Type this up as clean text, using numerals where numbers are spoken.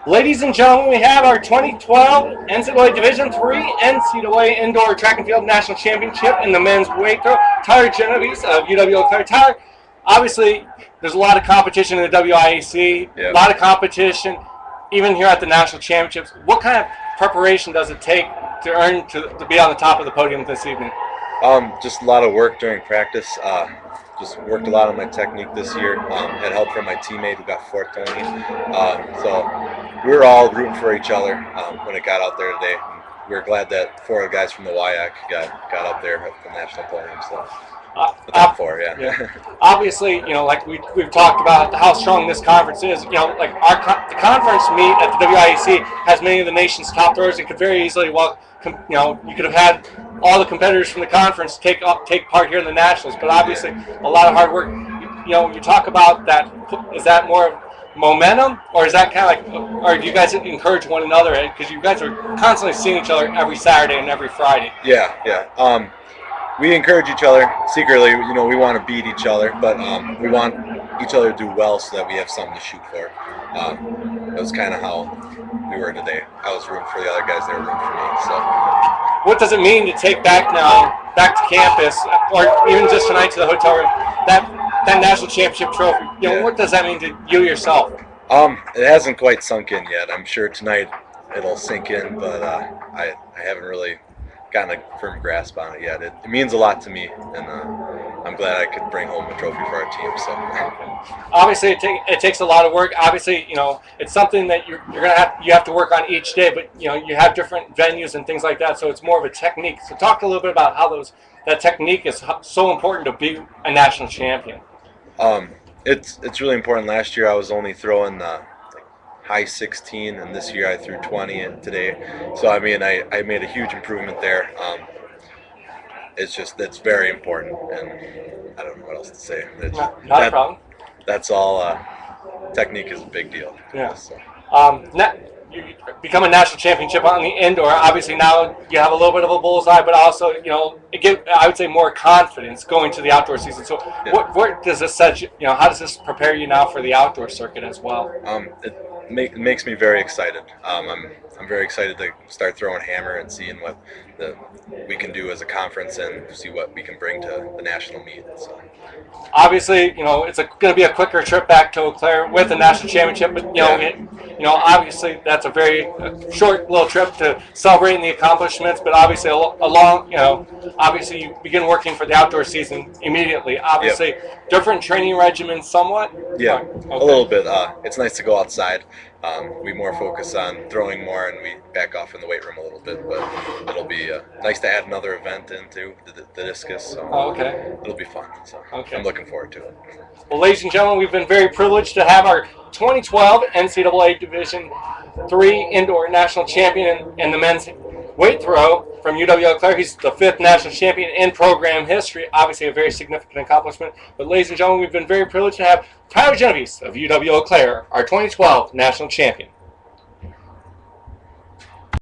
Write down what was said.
Ladies and gentlemen, we have our 2012 NCAA Division III NCAA Indoor Track and Field National Championship in the men's weight throw. Tyler Genovese of UW-Eau. Tyler, obviously, there's a lot of competition in the WIAC, a lot of competition, even here at the national championships. What kind of preparation does it take to earn to be on the top of the podium this evening? Just a lot of work during practice. Just worked a lot on my technique this year. Had help from my teammate who got fourth to me. So we were all rooting for each other when it got out there today. And we were glad that four of the guys from the WIAC got up there at the national podium. So the top four, yeah. Obviously, you know, like we've talked about how strong this conference is. You know, like the conference meet at the WIAC has many of the nation's top throwers. It could very easily, you could have had all the competitors from the conference take part here in the nationals. But obviously, a lot of hard work. You know, you talk about that. Is that more of momentum, or is that kind of like, or do you guys encourage one another? Because you guys are constantly seeing each other every Saturday and every Friday. Yeah. We encourage each other secretly. You know, we want to beat each other, but we want each other to do well so that we have something to shoot for. That was kind of how we were today. I was rooting for the other guys; they were rooting for me. So, what does it mean to take back to campus, or even just tonight to the hotel room, that national championship trophy? You know, what does that mean to you yourself? It hasn't quite sunk in yet. I'm sure tonight it'll sink in, but I haven't really gotten a firm grasp on it yet. It means a lot to me, and I'm glad I could bring home a trophy for our team. So, obviously, it takes a lot of work. Obviously, you know, it's something that you have to work on each day. But you know, you have different venues and things like that, so it's more of a technique. So, talk a little bit about how that technique is so important to be a national champion. It's really important. Last year, I was only throwing high 16, and this year I threw 20 today. So I mean, I made a huge improvement there. It's very important, and I don't know what else to say. Not a problem. That's all. Technique is a big deal. Yeah. So. You become a national championship on the indoor. Obviously now you have a little bit of a bullseye, but also, you know, I would say more confidence going to the outdoor season. So what does this set you? You know, how does this prepare you now for the outdoor circuit as well? It makes me very excited. I'm very excited to start throwing hammer and seeing what we can do as a conference and see what we can bring to the national meet. So. Obviously, you know, it's going to be a quicker trip back to Eau Claire with the national championship, but obviously that's a very short little trip to celebrating the accomplishments. But obviously, obviously you begin working for the outdoor season immediately. Obviously, different training regimens, somewhat. Yeah, a little bit. It's nice to go outside. We more focus on throwing more, and we back off in the weight room a little bit. But it'll be nice to add another event into the discus. So it'll be fun. So I'm looking forward to it. Well, ladies and gentlemen, we've been very privileged to have our 2012 NCAA Division III Indoor National Champion in the men's weight throw from UW-Eau Claire. He's the 5th national champion in program history. Obviously a very significant accomplishment. But ladies and gentlemen, we've been very privileged to have Tyler Genovese of UW-Eau Claire, our 2012 national champion.